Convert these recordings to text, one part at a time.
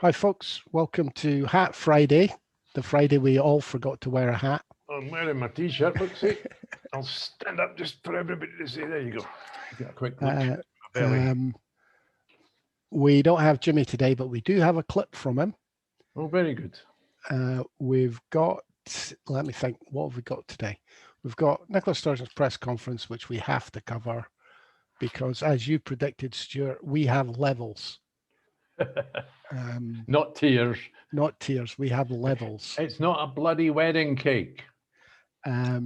Hi folks, welcome to Hat Friday, the Friday we all forgot to wear a hat. I'm wearing my t-shirt, look, see. I'll stand up just for everybody to see. There you go. Get a quick look at my belly. We don't have Jimmy today, but we do have a clip from him. Oh, very good. We've got, let me think, what have we got today? We've got Nicola Sturgeon's press conference, which we have to cover because, as you predicted, Stuart, we have levels. Not tears. Not tears, we have levels. It's not a bloody wedding cake. A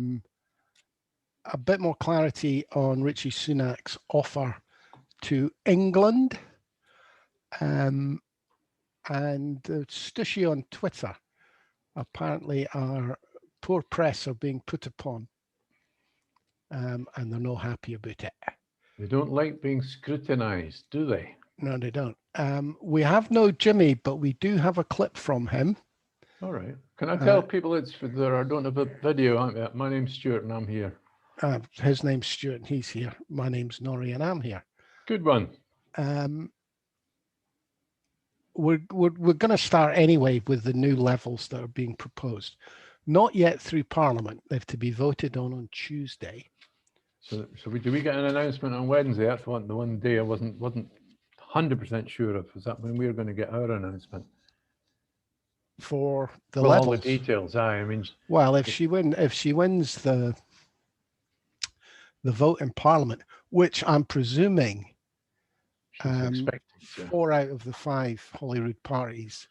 bit more clarity on Rishi Sunak's offer to England. And Stushy on Twitter, apparently our poor press are being put upon and they're not happy about it. They don't like being scrutinized, do they? No, they don't. We have no Jimmy, but we do have a clip from him. All right. Can I tell people it's there? I don't have a video. My name's Stuart and I'm here. His name's Stuart and he's here. My name's Norrie and I'm here. Good one. We're going to start anyway with the new levels that are being proposed. Not yet through Parliament. They have to be voted on Tuesday. So do we get an announcement on Wednesday? That's the one day I wasn't 100% sure of. Is that when we're going to get our announcement? For the levels. All the details. I mean, well, if she wins the vote in Parliament, which I'm presuming 4 out of the 5 Holyrood parties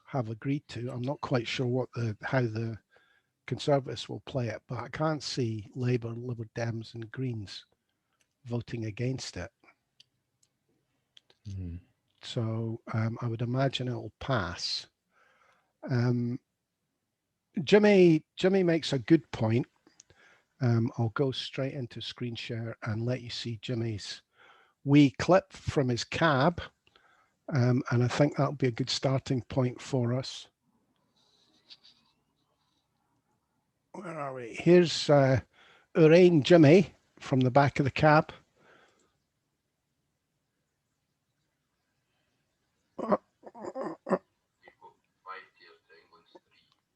have agreed to. I'm not quite sure how the Conservatives will play it, but I can't see Labour, Liberal Dems and Greens voting against it. So I would imagine it will pass. Jimmy makes a good point. I'll go straight into screen share and let you see Jimmy's wee clip from his cab. And I think that'll be a good starting point for us. Where are we? Here's our own Jimmy from the back of the cab.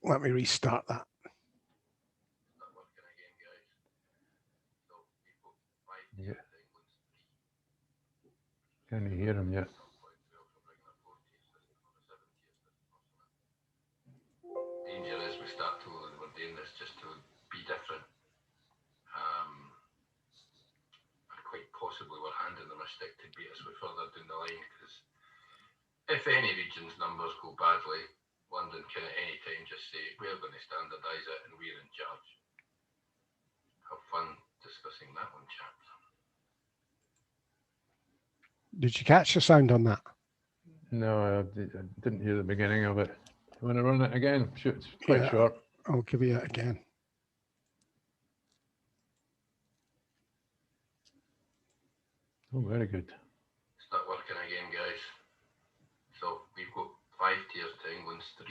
Let me restart that. Yeah. Can you hear him yet? Danger is we start to, we're doing this just to be different. And quite possibly we're handing them a stick to beat us with further down the line, because if any region's numbers go badly, London can at any time just say, we're going to standardise it and we're in charge. Have fun discussing that one, chaps. Did you catch the sound on that? No, I didn't hear the beginning of it. You want to run it again? Shoot, it's quite short. I'll give you it again. Oh, very good. Start working again, guys. So we've got 5 tiers to England's 3.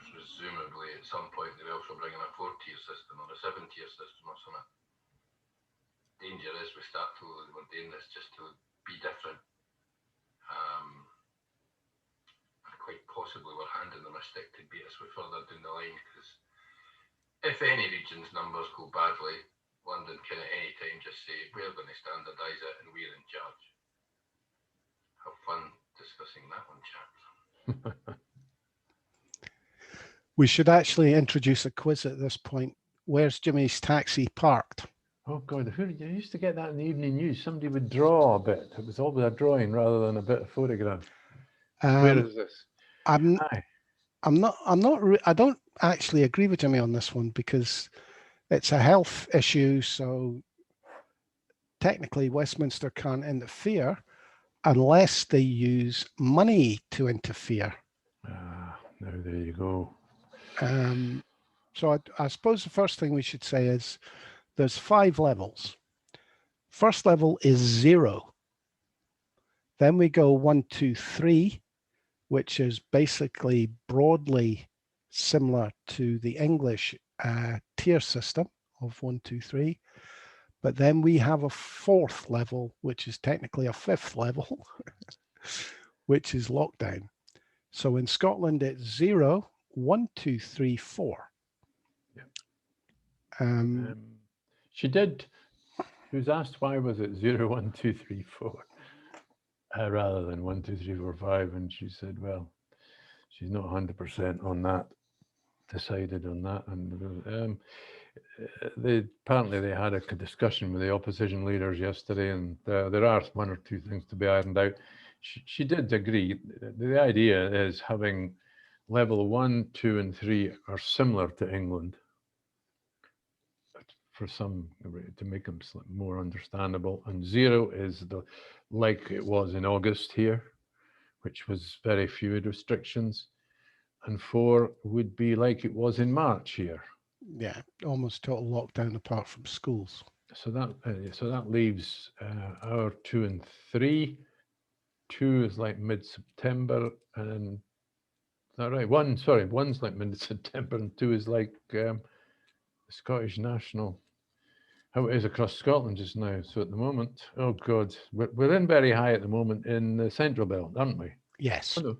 Presumably at some point they're also bringing a 4-tier system or a 7-tier system or something. Danger is we start to, we're doing this just to be different. And quite possibly we're handing them a stick to beat us with further down the line, because if any region's numbers go badly, London can at any time just say, we're going to standardise it and we're in charge. Have fun discussing that one, chaps. We should actually introduce a quiz at this point. Where's Jimmy's taxi parked? Oh God, you used to get that in the evening news. Somebody would draw a bit. It was always a drawing rather than a bit of photograph. Where is this? I don't actually agree with Jimmy on this one, because it's a health issue. So technically Westminster can't interfere unless they use money to interfere. Now there you go. So I suppose the first thing we should say is there's 5 levels. First level is 0. Then we go 1, 2, 3, which is basically broadly similar to the English tier system of 1, 2, 3. But then we have a 4th level, which is technically a 5th level, which is lockdown. So in Scotland, it's 0, 1, 2, 3, 4. Yeah. She was asked why was it 0, 1, 2, 3, 4 rather than 1, 2, 3, 4, 5, and she said, well, she's not 100% on that, decided on that, and apparently they had a discussion with the opposition leaders yesterday, and there are 1 or 2 things to be ironed out. She did agree. The idea is having level 1, 2, and 3 are similar to England, for some, to make them more understandable, and 0 is like it was in August here, which was very few restrictions, and 4 would be like it was in March here. Yeah, almost total lockdown apart from schools. So that leaves our 2 and 3. 2 is like mid-September, and is that right? 1's like mid-September, and 2 is like Scottish National, how it is across Scotland just now. So at the moment, oh God, we're in very high at the moment in the Central Belt, aren't we? Yes. Oh,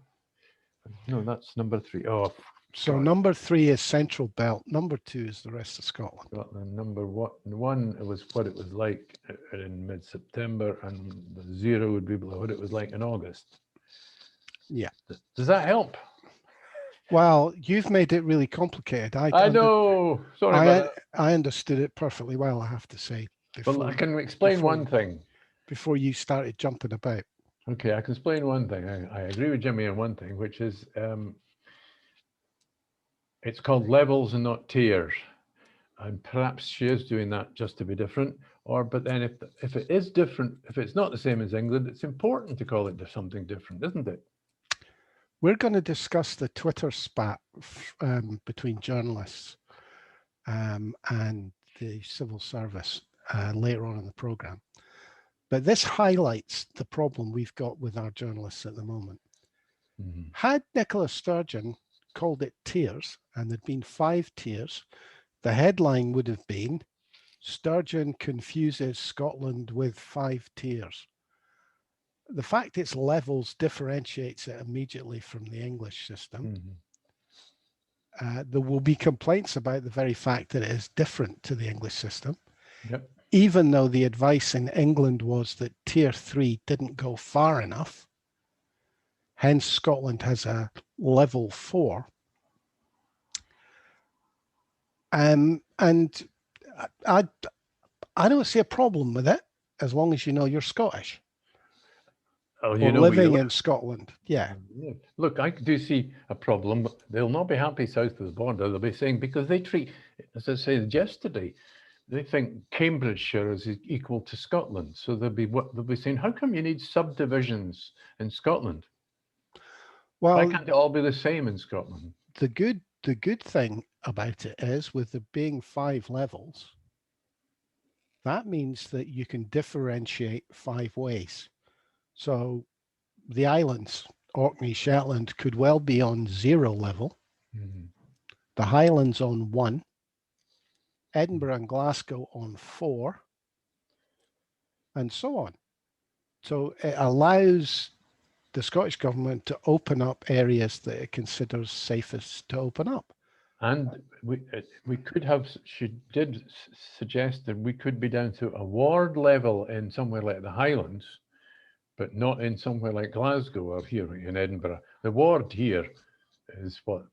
no, that's number 3. Oh, so God. Number 3 is Central Belt. Number 2 is the rest of Scotland. Scotland. Number 1 it was what it was like in mid-September, and the 0 would be what it was like in August. Yeah. Does that help? Well, you've made it really complicated. I know. Sorry about that. I understood it perfectly well, I have to say. Well, I can explain one thing. Before you started jumping about. Okay, I can explain one thing. I agree with Jimmy on one thing, which is it's called levels and not tiers. And perhaps she is doing that just to be different. But then if it is different, if it's not the same as England, it's important to call it something different, isn't it? We're going to discuss the Twitter spat between journalists and the civil service later on in the programme. But this highlights the problem we've got with our journalists at the moment. Mm-hmm. Had Nicola Sturgeon called it tiers, and there'd been 5 tiers, the headline would have been, Sturgeon confuses Scotland with 5 tiers. The fact it's levels differentiates it immediately from the English system. Mm-hmm. There will be complaints about the very fact that it is different to the English system. Yep. Even though the advice in England was that tier 3 didn't go far enough. Hence, Scotland has a level 4. And I don't see a problem with it, as long as you know you're Scottish. Oh, you know, living in Scotland. Yeah. Look, I do see a problem. They'll not be happy south of the border. They'll be saying, because they treat, as I said yesterday, they think Cambridgeshire is equal to Scotland. So they'll be saying, how come you need subdivisions in Scotland? Well, why can't it all be the same in Scotland? The good thing about it is, with there being 5 levels, that means that you can differentiate 5 ways. So the islands, Orkney, Shetland, could well be on 0 level. Mm-hmm. The Highlands on 1. Edinburgh and Glasgow on 4. And so on. So it allows the Scottish government to open up areas that it considers safest to open up. And we could have, she did suggest that we could be down to a ward level in somewhere like the Highlands, but not in somewhere like Glasgow or here in Edinburgh. The ward here is what,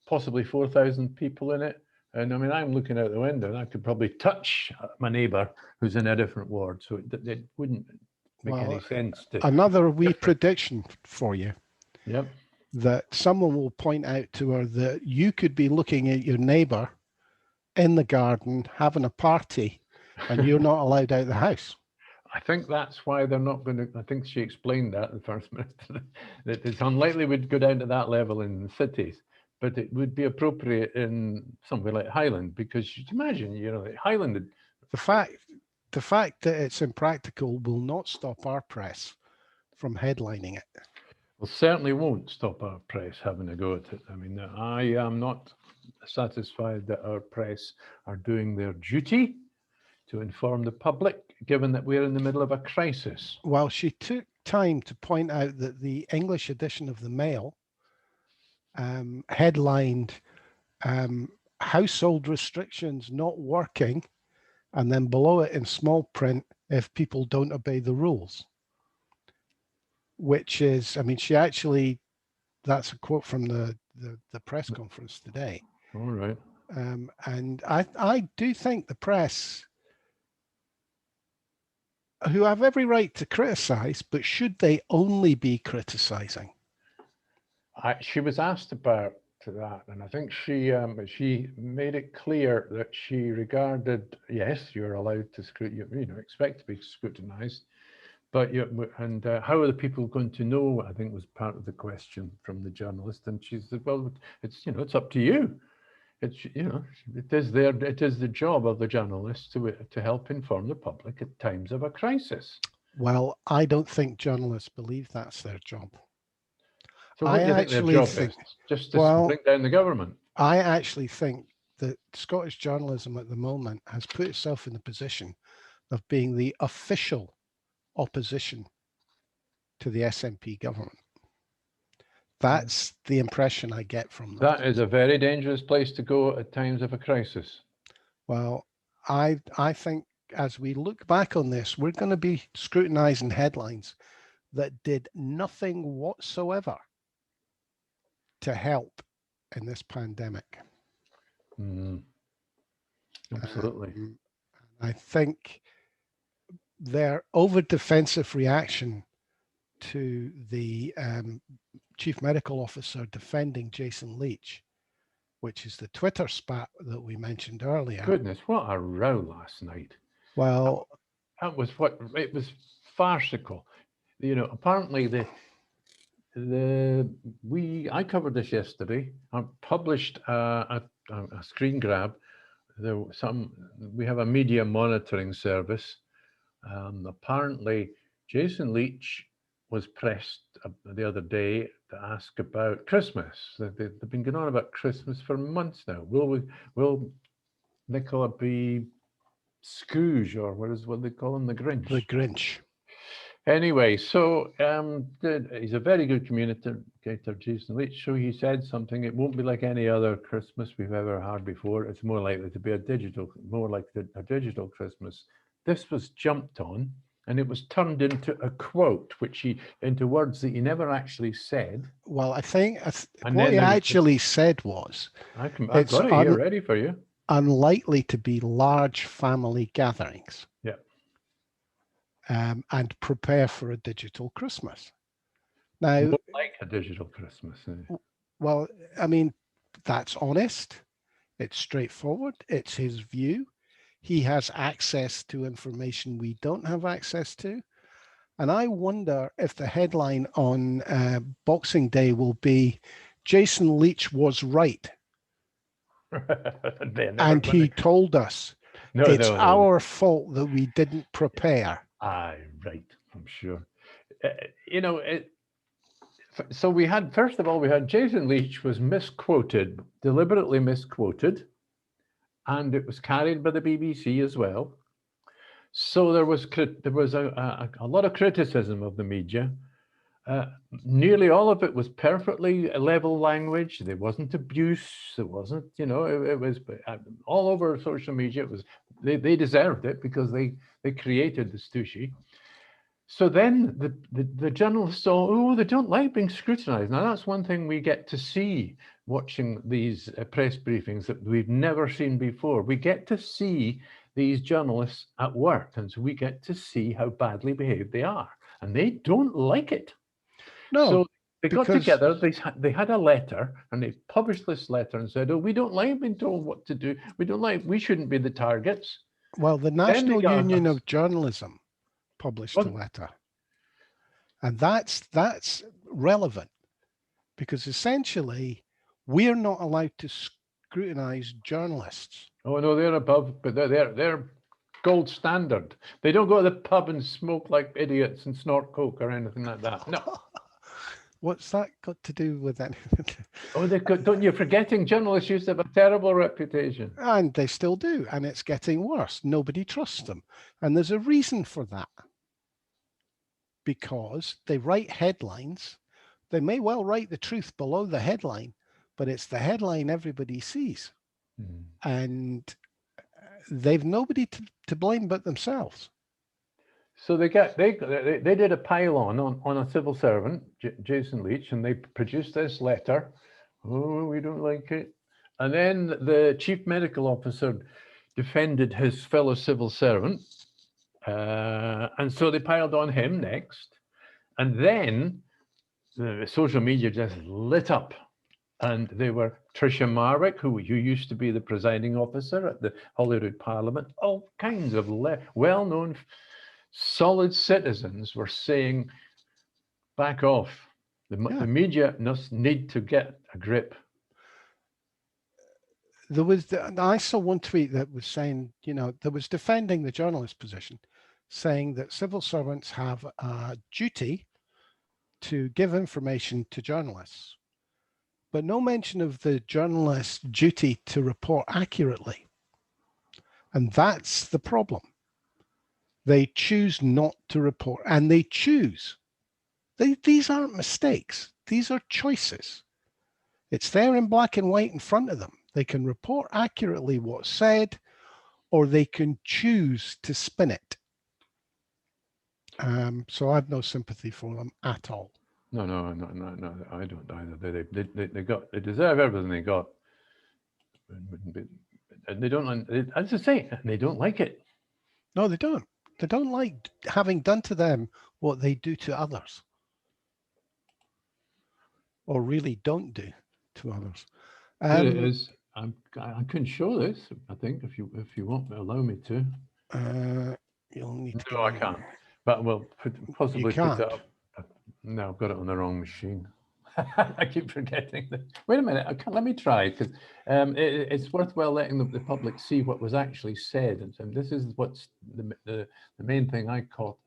possibly 4,000 people in it. And I mean, I'm looking out the window and I could probably touch my neighbour who's in a different ward. So it wouldn't make any sense to. Another wee prediction for you. Yep. That someone will point out to her that you could be looking at your neighbour in the garden having a party and you're not allowed out of the house. I think that's why they're not going to, I think she explained that, the First Minister, that it's unlikely we'd go down to that level in the cities, but it would be appropriate in somewhere like Highland, because you can imagine, you know, Highland. The fact that it's impractical will not stop our press from headlining it. Well, certainly won't stop our press having a go at it. I mean, I am not satisfied that our press are doing their duty. to inform the public, given that we're in the middle of a crisis. Well, she took time to point out that the English edition of the Mail headlined household restrictions not working, and then below it in small print, if people don't obey the rules. Which is, I mean, she actually, that's a quote from the press conference today. All right. And I do think the press, who have every right to criticize, but should they only be criticizing? She was asked about that, and I think she made it clear that she regarded, yes, you're allowed to expect to be scrutinized, but how are the people going to know? I think was part of the question from the journalist, and she said, well, it's up to you. It is the job of the journalist to help inform the public at times of a crisis. Well, I don't think journalists believe that's their job. So what do you think their job is? Just to bring down the government? I actually think that Scottish journalism at the moment has put itself in the position of being the official opposition to the SNP government. That's the impression I get from them. That is a very dangerous place to go at times of a crisis. Well, I think as we look back on this, we're going to be scrutinizing headlines that did nothing whatsoever to help in this pandemic. Absolutely. I think their over-defensive reaction to the chief medical officer defending Jason Leach, which is the Twitter spat that we mentioned earlier. Goodness, what a row last night. Well, it was farcical. Apparently I covered this yesterday. I published a screen grab. We have a media monitoring service. Apparently, Jason Leach was pressed the other day to ask about Christmas. They've been going on about Christmas for months now. Will Nicola be Scrooge, or what they call him, the Grinch? The Grinch. Anyway, so he's a very good communicator, Jason Leach. So he said something. It won't be like any other Christmas we've ever had before. It's more likely to be a digital Christmas. This was jumped on, and it was turned into a quote, into words that he never actually said. Well, I think what he actually said was, I've got it here ready for you. Unlikely to be large family gatherings. Yeah. And prepare for a digital Christmas. Now, like a digital Christmas. Well, I mean, that's honest. It's straightforward. It's his view. He has access to information we don't have access to. And I wonder if the headline on Boxing Day will be, Jason Leach was right. And he told us it's our fault that we didn't prepare. Right, I'm sure. So we had Jason Leach was misquoted, deliberately misquoted, and it was carried by the BBC as well. So there was a lot of criticism of the media. Nearly all of it was perfectly level language. There wasn't abuse. There wasn't, it was all over social media. It was they deserved it because they created the Stussy. So then the journalists saw, they don't like being scrutinized. Now that's one thing we get to see watching these press briefings that we've never seen before. We get to see these journalists at work, and so we get to see how badly behaved they are, and they don't like it. No, so they got together. They had a letter, and they published this letter and said, we don't like being told what to do. We shouldn't be the targets. Well, the National Union of Journalism published a letter, and that's relevant because essentially we're not allowed to scrutinize journalists. Oh no, they're above, but they're gold standard. They don't go to the pub and smoke like idiots and snort coke or anything like that. No. What's that got to do with anything? Oh, don't you're forgetting journalists used to have a terrible reputation. And they still do, and it's getting worse. Nobody trusts them. And there's a reason for that. Because they write headlines. They may well write the truth below the headline, but it's the headline everybody sees. Mm. And they've nobody to blame but themselves. So they did a pile-on on a civil servant, Jason Leach, and they produced this letter. Oh, we don't like it. And then the chief medical officer defended his fellow civil servant. And so they piled on him next. And then the social media just lit up. And they were Tricia Marwick, who used to be the presiding officer at the Holyrood Parliament. All kinds of well-known solid citizens were saying, back off. The media must need to get a grip. There was, I saw one tweet that was saying, that was defending the journalist position, saying that civil servants have a duty to give information to journalists, but no mention of the journalist's duty to report accurately. And that's the problem. They choose not to report, and they choose. These aren't mistakes. These are choices. It's there in black and white in front of them. They can report accurately what's said, or they can choose to spin it. So I have no sympathy for them at all. No, I don't either. They deserve everything they got. And they don't, as I say, they don't like it. No, they don't. They don't like having done to them what they do to others, or really don't do to others. It is. I can show this, I think, if you won't allow me to. You'll need to. No, I can't. But we'll possibly put it up. No, I've got it on the wrong machine. I keep forgetting that. Wait a minute. Let me try, because it's worthwhile letting the public see what was actually said. And this is what's the main thing I caught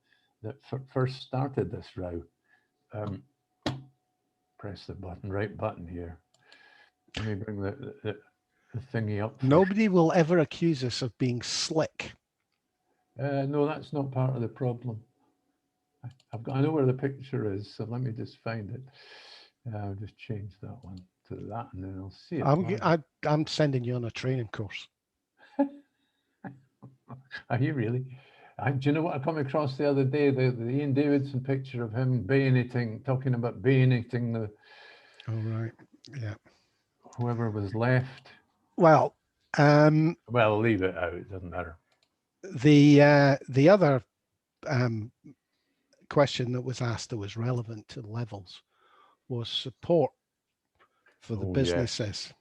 that first started this row. Press the right button here. Let me bring the thingy up. Nobody will ever accuse us of being slick. No, that's not part of the problem. I know where the picture is, so let me just find it. I'll just change that one to that, and then I'll see it. I'm sending you on a training course. Are you really? Do you know what I come across the other day? The Ian Davidson picture of him talking about bayoneting the. Oh, right. Yeah. Whoever was left. Well, well, leave it out. It doesn't matter. The other question that was asked that was relevant to levels was support for the businesses.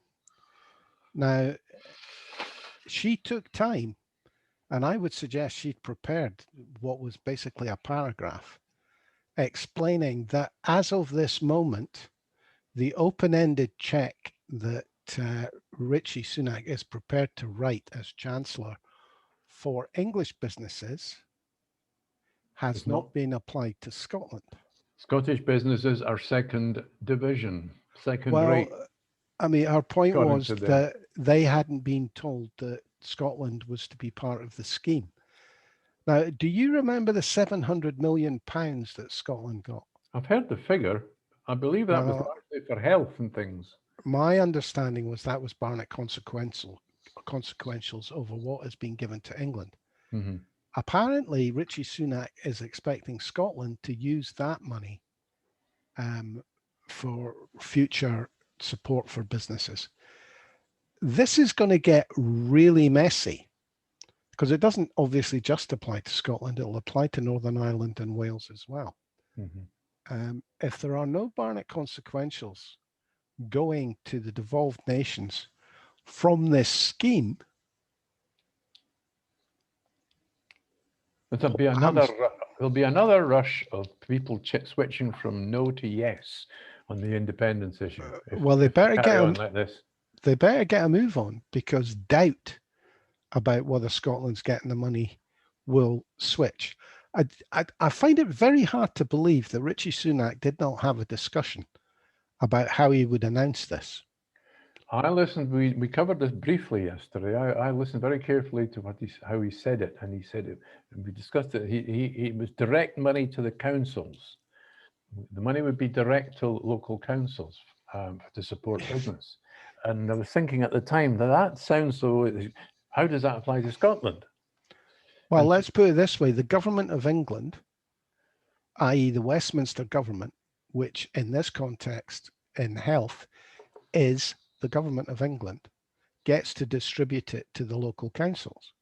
Now, she took time, and I would suggest she'd prepared what was basically a paragraph explaining that as of this moment, the open-ended check that Rishi Sunak is prepared to write as Chancellor for English businesses has not been applied to Scotland. Scottish businesses are second division, second rate. I mean, our point was that they hadn't been told that Scotland was to be part of the scheme. Now, do you remember the £700 million that Scotland got? I've heard the figure. I believe that was largely for health and things. My understanding was that was Barnett consequentials over what has been given to England. Mm-hmm. Apparently, Rishi Sunak is expecting Scotland to use that money for future support for businesses. This is going to get really messy because it doesn't obviously just apply to Scotland. It'll apply to Northern Ireland and Wales as well. Mm-hmm. If there are no Barnett consequentials going to the devolved nations from this scheme, there'll be another rush of people switching from no to yes on the independence issue. Well, they better get a move on, because doubt about whether Scotland's getting the money will switch. I find it very hard to believe that Richie Sunak did not have a discussion about how he would announce this. I listened, we covered this briefly yesterday. I listened very carefully to how he said it, and he said it, and we discussed it. He was direct money to the councils. The money would be direct to local councils to support business. And I was thinking at the time that sounds so, how does that apply to Scotland? Well, And let's put it this way. The government of England, i.e. the Westminster government, which in this context in health is the government of England, gets to distribute it to the local councils.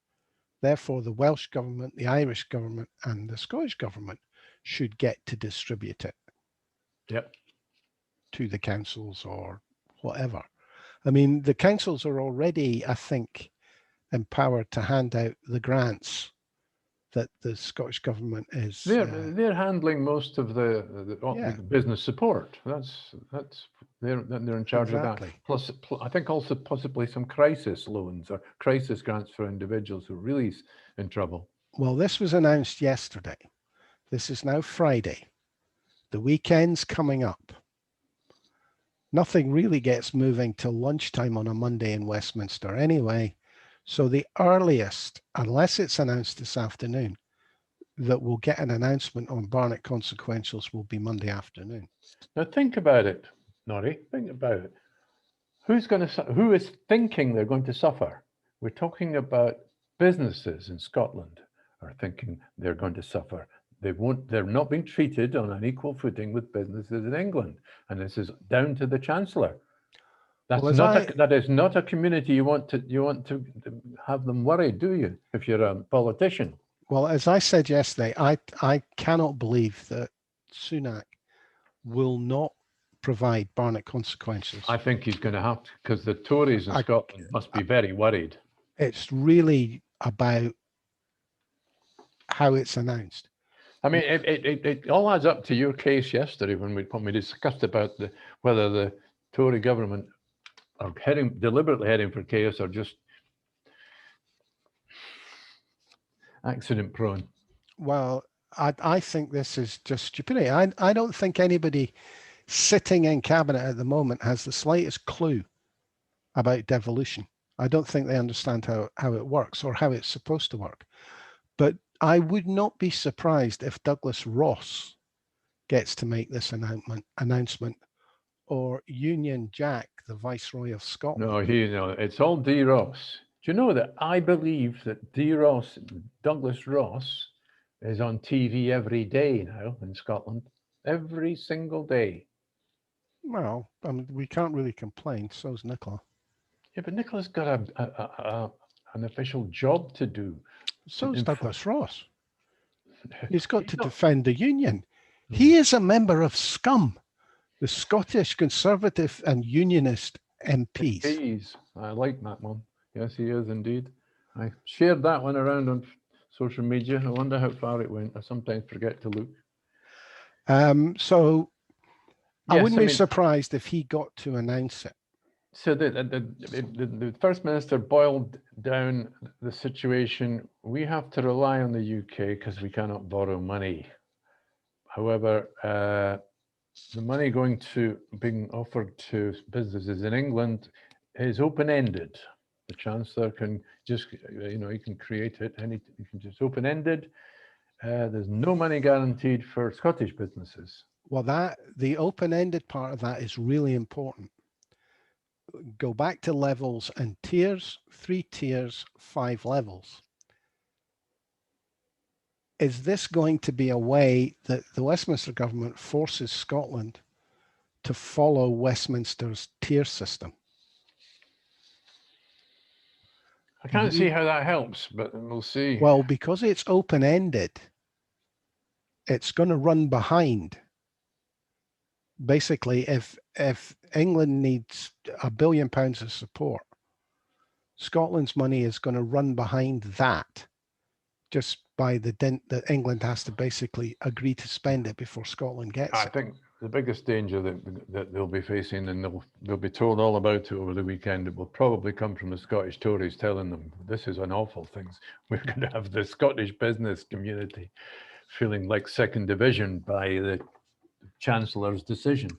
Therefore, the Welsh government, the Irish government, and the Scottish government should get to distribute it to the councils or whatever. I mean, the councils are already, I think, empowered to hand out the grants that the Scottish government is. They're handling most of the business support. They're in charge of that. Plus, I think also possibly some crisis loans or crisis grants for individuals who are really in trouble. Well, this was announced yesterday. This is now Friday. The weekend's coming up. Nothing really gets moving till lunchtime on a Monday in Westminster anyway. So the earliest, unless it's announced this afternoon, that we'll get an announcement on Barnett consequentials will be Monday afternoon. Now think about it, Norrie. Think about it. Who is thinking they're going to suffer? We're talking about businesses in Scotland are thinking they're going to suffer. They're not being treated on an equal footing with businesses in England, and this is down to the Chancellor. That is not a community you want to have them worried, do you? If you're a politician. Well, as I said yesterday, I cannot believe that Sunak will not provide Barnett consequentials. I think he's going to have to, because the Tories in Scotland must be very worried. It's really about how it's announced. I mean, it all adds up to your case yesterday when we discussed about whether the Tory government are deliberately heading for chaos or just accident prone. Well, I think this is just stupidity. I don't think anybody sitting in cabinet at the moment has the slightest clue about devolution. I don't think they understand how it works or how it's supposed to work. But I would not be surprised if Douglas Ross gets to make this announcement, or Union Jack, the Viceroy of Scotland. No, it's all D. Ross. Do you know that I believe that Douglas Ross is on TV every day now in Scotland, every single day. Well, we can't really complain. So's Nicola. Yeah, but Nicola's got an official job to do. So's Douglas Ross. He's got to defend the Union. He is a member of SCUM, the Scottish Conservative and Unionist MPs. I like that one. Yes, he is indeed. I shared that one around on social media. I wonder how far it went. I sometimes forget to look. So I wouldn't be surprised if he got to announce it. So the First Minister boiled down the situation. We have to rely on the UK because we cannot borrow money. However, the money being offered to businesses in England is open-ended. The Chancellor can just, he can create it, and he can just open-ended. There's no money guaranteed for Scottish businesses. Well, the open-ended part of that is really important. Go back to levels and tiers, 3 tiers, 5 levels. Is this going to be a way that the Westminster government forces Scotland to follow Westminster's tier system? I can't see how that helps, but we'll see. Well, because it's open-ended, it's going to run behind. Basically, if England needs £1 billion of support, Scotland's money is going to run behind that, just by the dint that England has to basically agree to spend it before Scotland gets it. I think the biggest danger that they'll be facing, and they'll be told all about it over the weekend, it will probably come from the Scottish Tories telling them this is an awful thing. We're going to have the Scottish business community feeling like second division by the Chancellor's decision.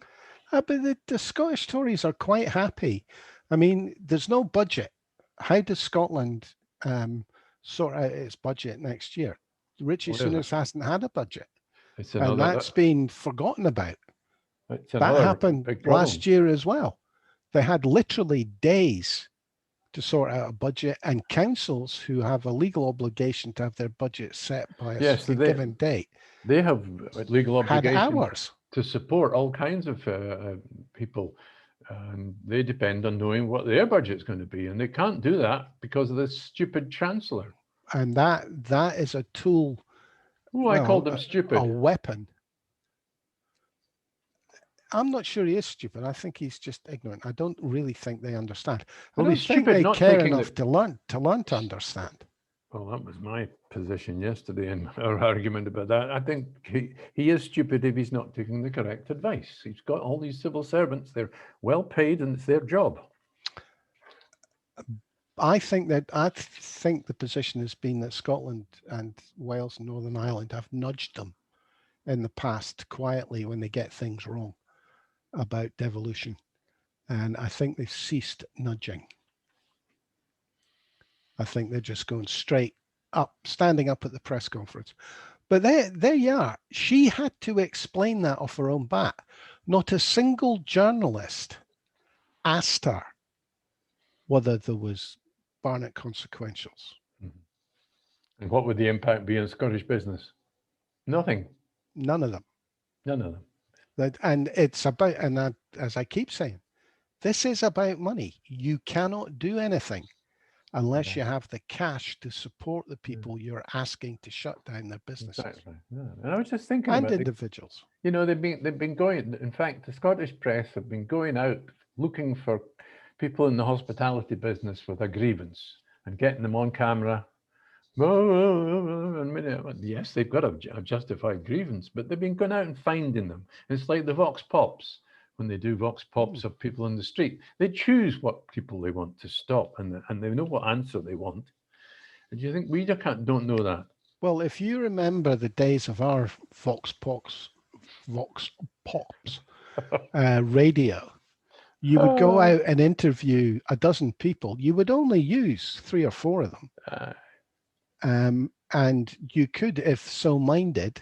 But the Scottish Tories are quite happy. I mean, there's no budget. How does Scotland sort out its budget next year? Richie Sunak hasn't had a budget, and that's been forgotten about. That happened last year as well. They had literally days to sort out a budget, and councils who have a legal obligation to have their budget set by a given date. They have legal obligation had hours to support all kinds of people, and they depend on knowing what their budget's going to be, and they can't do that because of this stupid Chancellor. And that is a tool. Oh, I called them stupid. A weapon. I'm not sure he is stupid. I think he's just ignorant. I don't really think they understand. Well, I don't think they care enough to learn to understand. Well, that was my position yesterday in our argument about that. I think he is stupid if he's not taking the correct advice. He's got all these civil servants. They're well paid and it's their job. I think the position has been that Scotland and Wales and Northern Ireland have nudged them in the past quietly when they get things wrong about devolution. And I think they've ceased nudging. I think they're just going straight up, standing up at the press conference. But there you are. She had to explain that off her own bat. Not a single journalist asked her whether there was Barnett consequentials. And what would the impact be on Scottish business? Nothing. None of them. None of them. And it's about, and as I keep saying, this is about money. You cannot do anything unless you have the cash to support the people you're asking to shut down their businesses. Exactly. Yeah. And I was just thinking and about individuals. You know, they've been going. In fact, the Scottish press have been going out looking for people in the hospitality business with a grievance and getting them on camera. Yes, they've got a justified grievance, but they've been going out and finding them. It's like the Vox Pops. When they do Vox Pops of people on the street, they choose what people they want to stop, and they know what answer they want. And do you think we don't know that? Well, if you remember the days of our Vox Pops radio, you would go out and interview a dozen people. You would only use 3 or 4 of them. And you could, if so minded,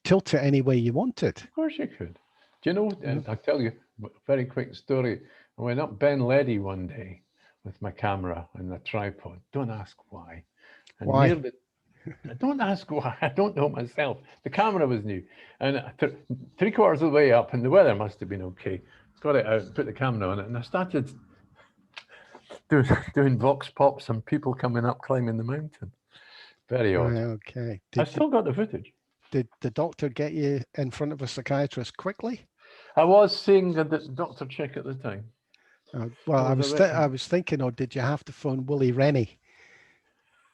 tilt it any way you wanted. Of course you could. Do you know, and I'll tell you a very quick story. I went up Ben Ledy one day with my camera and a tripod. Don't ask why. And why? Don't ask why. I don't know myself. The camera was new. And 3/4 of the way up, and the weather must have been okay. Got it out, put the camera on it, and I started doing Vox Pops and people coming up climbing the mountain. Very odd. Okay. I still got the footage. Did the doctor get you in front of a psychiatrist quickly? I was seeing the Dr. Chick at the time. Well, I was thinking, or did you have to phone Willie Rennie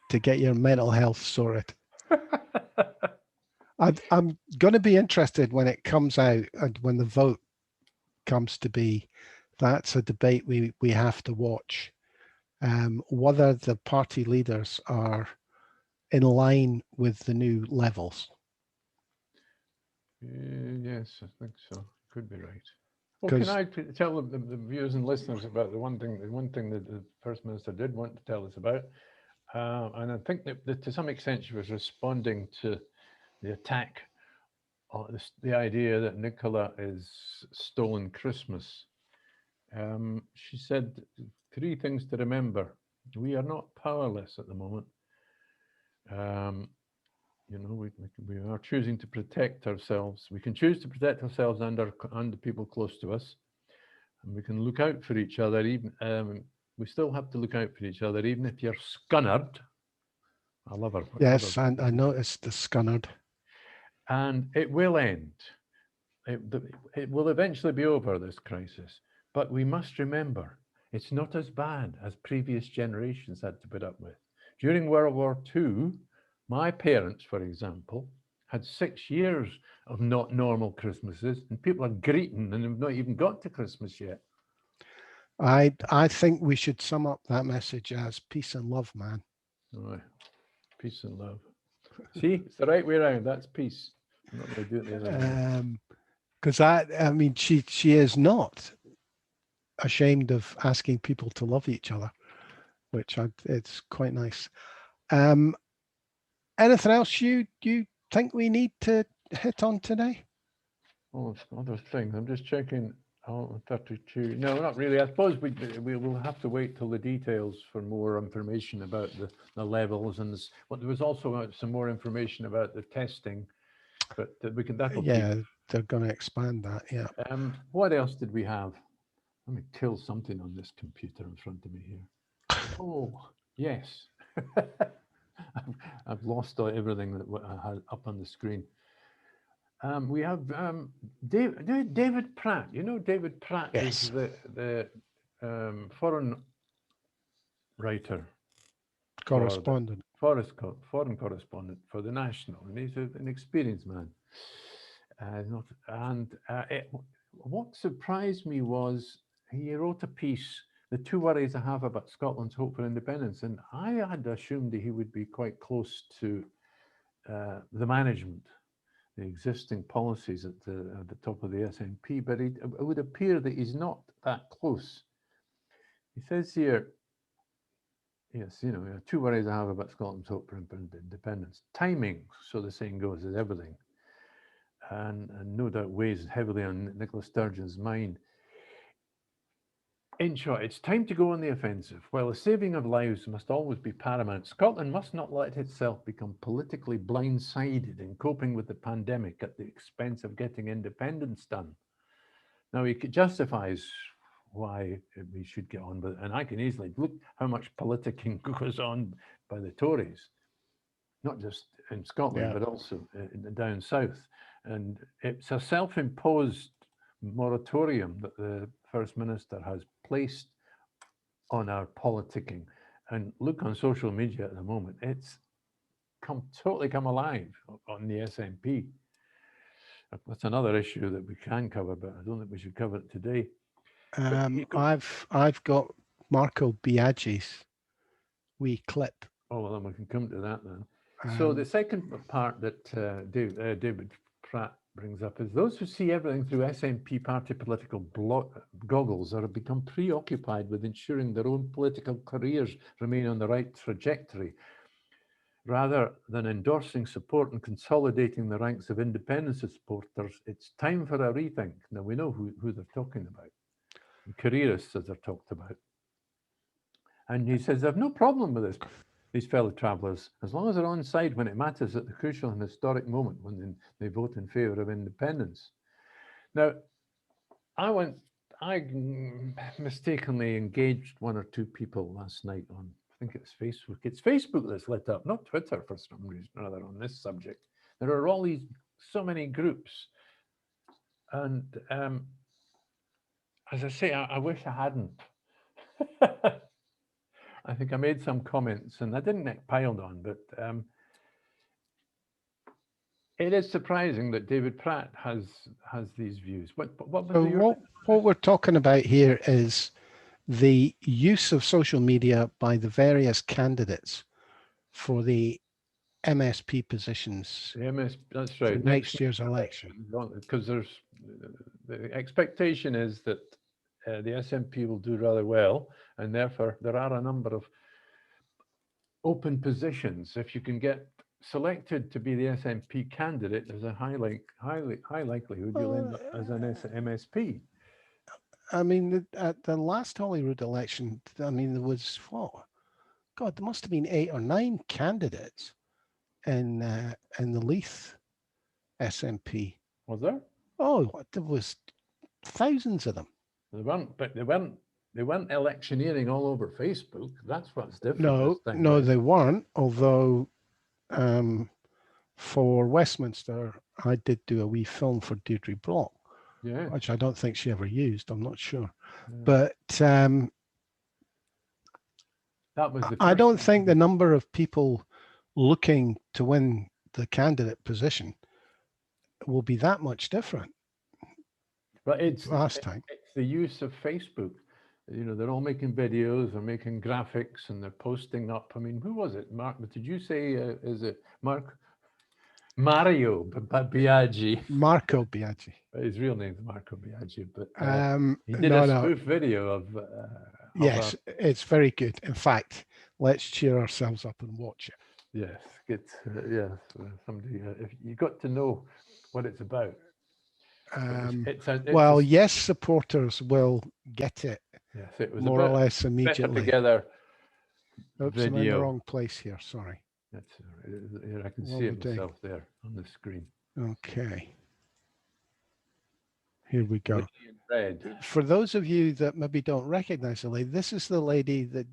to get your mental health sorted? I'm going to be interested when it comes out and when the vote comes to be. That's a debate we have to watch. Whether the party leaders are in line with the new levels. Yes, I think so. Could be right. Well, can I tell the viewers and listeners about the one thing that the First Minister did want to tell us about? And I think that to some extent she was responding to the attack, the idea that Nicola is stolen Christmas. She said 3 things to remember. We are not powerless at the moment. You know, we are choosing to protect ourselves. We can choose to protect ourselves and the people close to us, and we can look out for each other. Even we still have to look out for each other, even if you're scunnered. I love her. Yes, and I noticed the scunnered. And it will end. It will eventually be over, this crisis. But we must remember, it's not as bad as previous generations had to put up with. During World War II, my parents, for example, had 6 years of not normal Christmases, and people are greeting and have not even got to Christmas yet. I think we should sum up that message as peace and love, man. All right. Peace and love. See, it's the right way around. That's peace. I'm not going to do it the other way. Because I mean, she is not ashamed of asking people to love each other, which it's quite nice. Anything else you think we need to hit on today? Oh, it's other things. I'm just checking. Oh, 32. No, not really. I suppose we will have to wait till the details for more information about the levels and this. Well, there was also some more information about the testing, but we can that'll Yeah, they're going to expand that. Yeah. What else did we have? Let me kill something on this computer in front of me here. Oh, yes. I've lost everything that I had up on the screen. We have David Pratt. You know, David Pratt Yes. is the foreign writer, Correspondent. foreign correspondent for the National, and he's an experienced man. What surprised me was he wrote a piece, "The Two Worries I Have About Scotland's Hope for Independence," and I had assumed that he would be quite close to the management, the existing policies at the top of the SNP, but it would appear that he's not that close. He says here, yes, you know, two worries I have about Scotland's hope for independence. Timing, so the saying goes, is everything. And no doubt weighs heavily on Nicola Sturgeon's mind. In short, it's time to go on the offensive. While the saving of lives must always be paramount, Scotland must not let itself become politically blindsided in coping with the pandemic at the expense of getting independence done. Now, he justifies why we should get on with it, and I can easily look how much politicking goes on by the Tories, not just in Scotland, but also down south. And it's a self-imposed moratorium that the First Minister has placed on our politicking. And look on social media at the moment, it's totally come alive on the SNP. That's another issue that we can cover, but I don't think we should cover it today. I've got Marco Biaggi's wee clip. Oh, well, then we can come to that then. So the second part that David Pratt brings up is those who see everything through SNP party political goggles are become preoccupied with ensuring their own political careers remain on the right trajectory, rather than endorsing support and consolidating the ranks of independence supporters. It's time for a rethink. Now, we know who they're talking about. Careerists, as they're talked about. And he says, I've no problem with this, these fellow travellers, as long as they're on side when it matters at the crucial and historic moment when they vote in favour of independence. Now, I mistakenly engaged one or two people last night on, I think it's Facebook. It's Facebook that's lit up, not Twitter for some reason or other on this subject. There are so many groups. And as I say, I wish I hadn't. I think I made some comments and I didn't get piled on, but it is surprising that David Pratt has these views. What we're talking about here is the use of social media by the various candidates for the MSP positions. That's right. For next year's election. Because the expectation is that the SNP will do rather well, and therefore there are a number of open positions. If you can get selected to be the SNP candidate, there's a high likelihood you'll end up as an MSP. I mean, at the last Holyrood election, I mean, there was what? God, there must have been 8 or 9 candidates in the Leith SNP. Was there? Oh, there was thousands of them. They weren't electioneering all over Facebook. That's what's different. No, they weren't. Although for Westminster, I did do a wee film for Deirdre Block, which I don't think she ever used. I'm not sure, but that was. I don't think the number of people looking to win the candidate position will be that much different. But it's last time. It's the use of Facebook. You know, they're all making videos, they're making graphics, and they're posting up. I mean, who was it? Mark, did you say, is it Mark Mario Biaggi. Marco Biaggi. His real name's Marco Biaggi, but he did No, a no. spoof video of Yes, it's very good. In fact, let's cheer ourselves up and watch it. yes, it's yes, somebody. If you got to know what it's about. Well, yes, supporters will get it. Yes, it was more or about less immediately. better together Oops, video. I'm in the wrong place here. Sorry. That's I can What see are we it myself there on the screen. Okay. Here we go. Red. For those of you that maybe don't recognize the lady, this is the lady that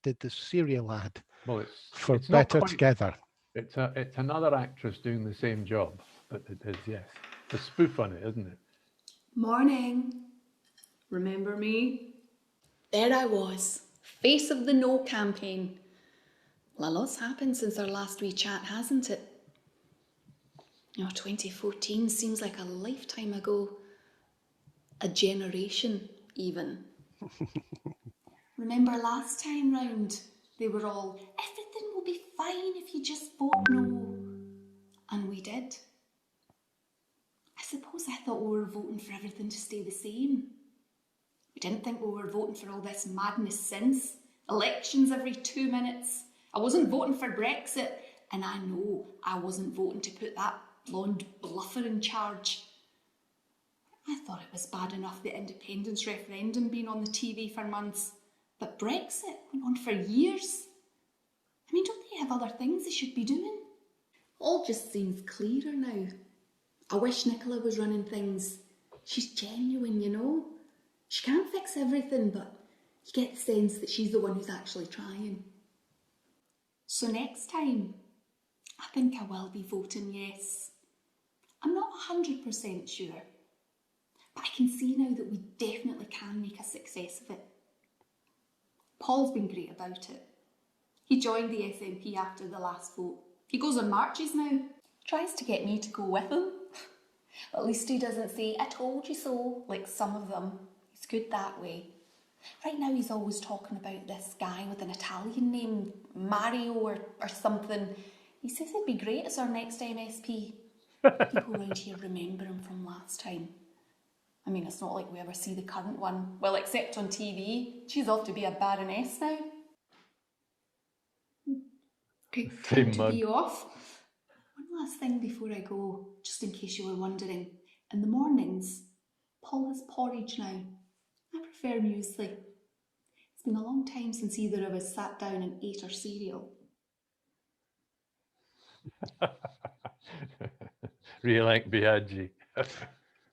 did the cereal ad for it's not Better quite, Together. It's another actress doing the same job, but it is, yes. It's a spoof on it, isn't it? Morning. Remember me? There I was, face of the No campaign. Well, a lot's happened since our last wee chat, hasn't it? 2014 seems like a lifetime ago. A generation, even. Remember last time round, they were all, everything will be fine if you just vote no. And we did. I suppose I thought we were voting for everything to stay the same. We didn't think we were voting for all this madness since. Elections every 2 minutes. I wasn't voting for Brexit, and I know I wasn't voting to put that blonde bluffer in charge. I thought it was bad enough the independence referendum being on the TV for months, but Brexit went on for years. I mean, don't they have other things they should be doing? All just seems clearer now. I wish Nicola was running things. She's genuine, you know. She can't fix everything, but you get the sense that she's the one who's actually trying. So next time, I think I will be voting yes. I'm not 100% sure, but I can see now that we definitely can make a success of it. Paul's been great about it. He joined the SNP after the last vote. He goes on marches now. Tries to get me to go with him. At least he doesn't say, I told you so, like some of them. He's good that way. Right now he's always talking about this guy with an Italian name, Mario or something. He says he'd be great as our next MSP. People around here remember him from last time. I mean, it's not like we ever see the current one. Well, except on TV. She's off to be a baroness now. Okay, time to be off. One last thing before I go, just in case you were wondering. In the mornings, Paul has porridge now. I prefer muesli. It's been a long time since either of us sat down and ate our cereal. Really like Biaggi. That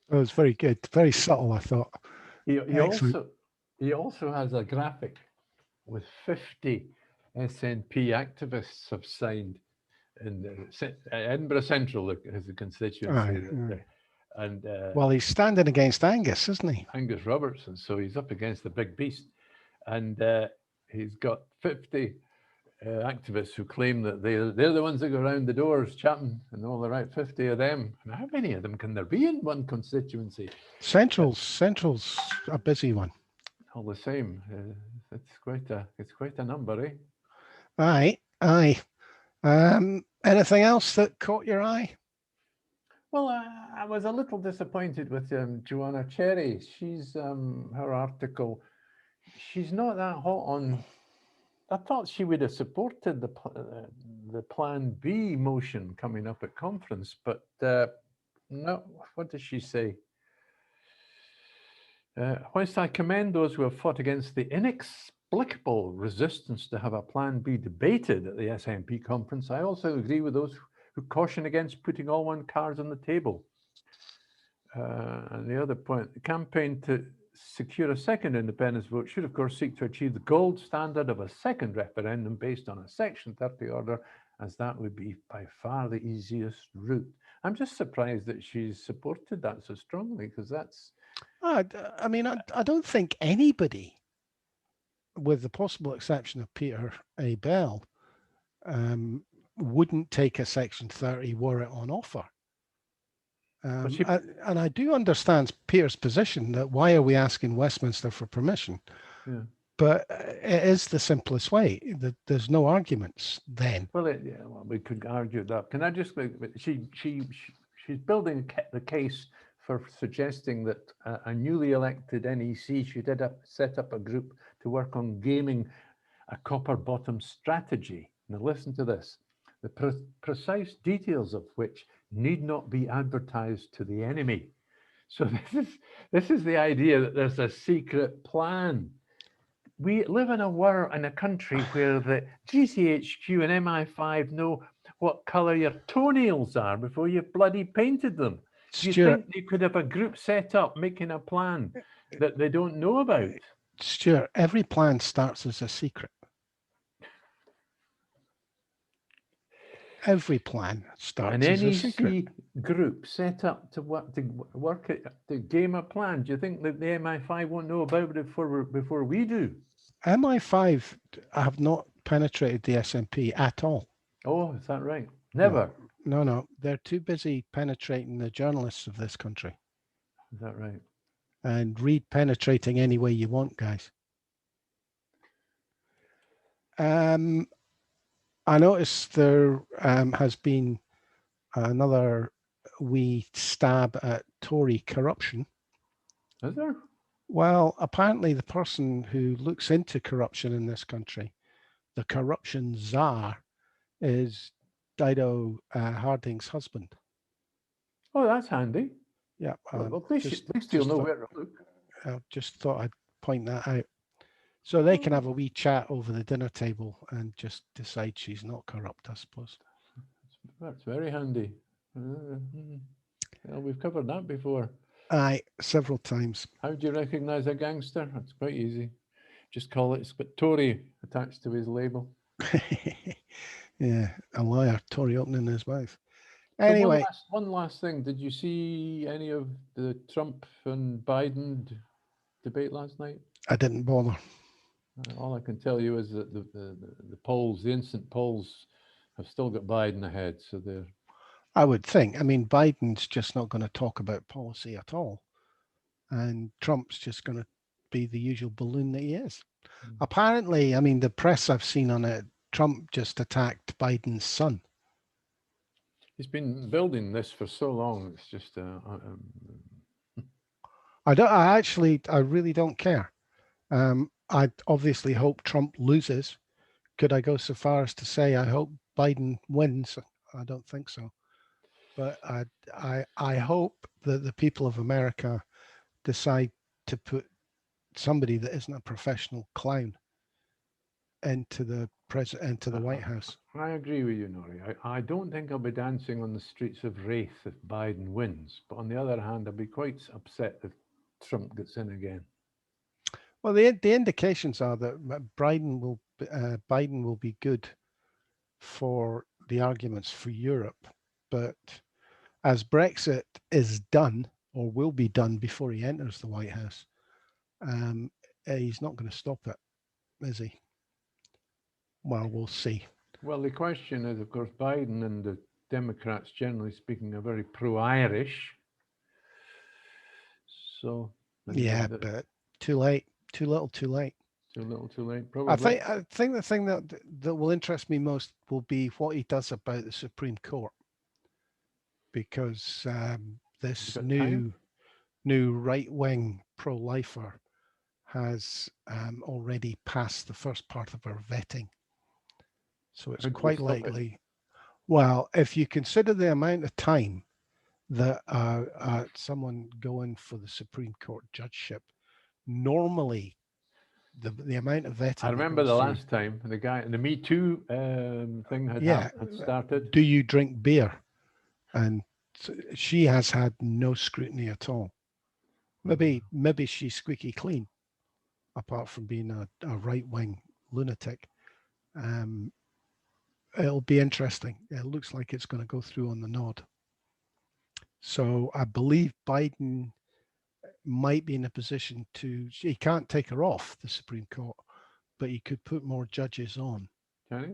was very good. Very subtle, I thought. He also has a graphic with 50 SNP activists have signed in Edinburgh Central as a constituency. And well, he's standing against Angus, isn't he? Angus Robertson, so he's up against the big beast, and he's got 50 activists who claim that they're the ones that go around the doors chatting, and all the right 50 of them. And how many of them can there be in one constituency? Central's a busy one. All the same, it's quite a number, eh? Aye. Anything else that caught your eye? Well, I was a little disappointed with Joanna Cherry. She's her article. She's not that hot on. I thought she would have supported the Plan B motion coming up at conference, but no. What does she say? Whilst I commend those who have fought against the inexplicable resistance to have a Plan B debated at the SNP conference, I also agree with those who caution against putting all one cards on the table. And the other point, the campaign to secure a second independence vote should, of course, seek to achieve the gold standard of a second referendum based on a Section 30 order, as that would be by far the easiest route. I'm just surprised that she's supported that so strongly, because that's... I mean, I don't think anybody, with the possible exception of Peter A. Bell, wouldn't take a Section 30 were it on offer. And I do understand Peter's position that why are we asking Westminster for permission? Yeah. but it is the simplest way. There's no arguments then. Well, we could argue that. Can I just? She's building the case for suggesting that a newly elected NEC should set up a group to work on gaming a copper bottom strategy. Now listen to this. The precise details of which need not be advertised to the enemy. So this is the idea that there's a secret plan. We live in a country where the GCHQ and MI5 know what colour your toenails are before you've bloody painted them. Do you think they could have a group set up making a plan that they don't know about? Stuart, every plan starts as a secret. Every plan starts as a secret. NEC group set up to work to game a plan. Do you think that the MI5 won't know about it before we do? MI5 have not penetrated the SNP at all. Oh, is that right? Never. No. They're too busy penetrating the journalists of this country. Is that right? And read penetrating any way you want, guys. I noticed there has been another wee stab at Tory corruption. Is there? Well, apparently the person who looks into corruption in this country, the corruption czar, is Dido Harding's husband. Oh, that's handy. Yeah. Well, at least you'll know where to look. I just thought I'd point that out. So they can have a wee chat over the dinner table and just decide she's not corrupt, I suppose. That's very handy. Well, we've covered that before. Aye, several times. How do you recognise a gangster? That's quite easy. Just call it, it's got Tory attached to his label. Yeah, a liar, Tory opening his mouth. So Anyway. one last thing. Did you see any of the Trump and Biden debate last night? I didn't bother. All I can tell you is that the polls, the instant polls, have still got Biden ahead. So they're. I would think. I mean, Biden's just not going to talk about policy at all, and Trump's just going to be the usual balloon that he is. Apparently, I mean, the press I've seen on it, Trump just attacked Biden's son. He's been building this for so long. It's just. I really don't care. I obviously hope Trump loses. Could I go so far as to say I hope Biden wins? I don't think so. But I hope that the people of America decide to put somebody that isn't a professional clown into the White House. I agree with you, Norrie. I don't think I'll be dancing on the streets of Wraith if Biden wins. But on the other hand, I'll be quite upset if Trump gets in again. Well, the indications are that Biden will be good for the arguments for Europe, but as Brexit is done or will be done before he enters the White House, he's not going to stop it, is he? Well, we'll see. Well, the question is, of course, Biden and the Democrats, generally speaking, are very pro-Irish. So yeah, but too late. Too little, too late. Too little, too late. Probably. I think the thing that will interest me most will be what he does about the Supreme Court, because this new right-wing pro-lifer has already passed the first part of our vetting, so it's quite likely. Well, if you consider the amount of time that someone going for the Supreme Court judgeship. Normally, the amount of vetting. I remember the last time the guy, the Me Too thing had started. Do you drink beer? And she has had no scrutiny at all. Maybe she's squeaky clean, apart from being a right-wing lunatic. It'll be interesting. It looks like it's going to go through on the nod. So I believe Biden might be in a position he can't take her off the Supreme Court, but he could put more judges on. Can he?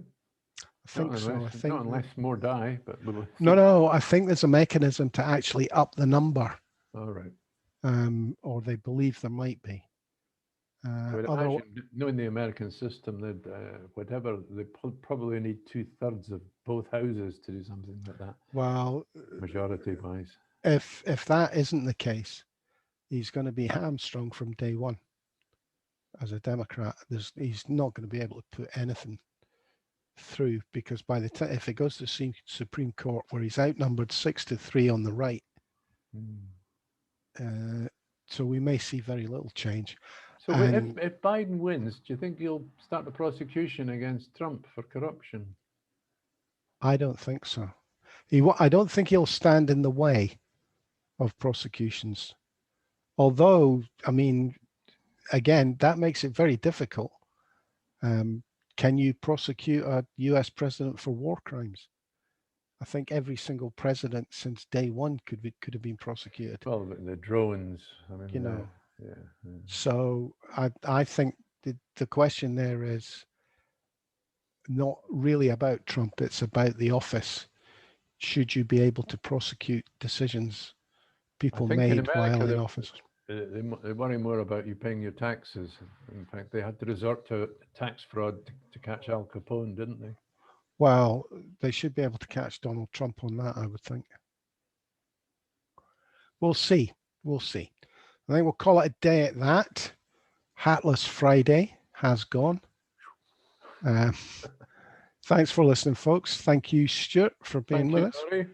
I think so. I think not unless more die, but no. I think there's a mechanism to actually up the number. All right. Or they believe there might be. I would imagine, knowing the American system, that whatever, they probably need 2/3 of both houses to do something like that. Well, majority-wise. If that isn't the case, he's going to be hamstrung from day one. As a Democrat, he's not going to be able to put anything through, because by the time, if it goes to Supreme Court where he's outnumbered 6-3 on the right, so we may see very little change. So if Biden wins, do you think he'll start a prosecution against Trump for corruption? I don't think so. I don't think he'll stand in the way of prosecutions. Although, I mean, again, that makes it very difficult. Can you prosecute a US president for war crimes? I think every single president since day one could have been prosecuted. Well, the drones, I mean, you know. Yeah. So I think the question there is not really about Trump. It's about the office. Should you be able to prosecute decisions people made while in office? They worry more about you paying your taxes. In fact, they had to resort to tax fraud to catch Al Capone, didn't they? Well, they should be able to catch Donald Trump on that, I would think. We'll see. We'll see. I think we'll call it a day at that. Hatless Friday has gone. Thanks for listening, folks. Thank you, Stuart, for being with us. Norrie.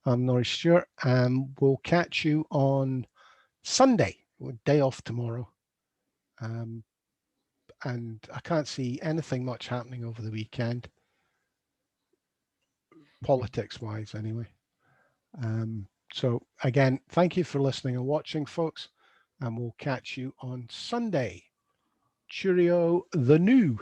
I'm Norrie Stewart, and we'll catch you on Sunday, day off tomorrow. And I can't see anything much happening over the weekend, politics-wise anyway. So again, thank you for listening and watching, folks, and we'll catch you on Sunday. Cheerio, the new.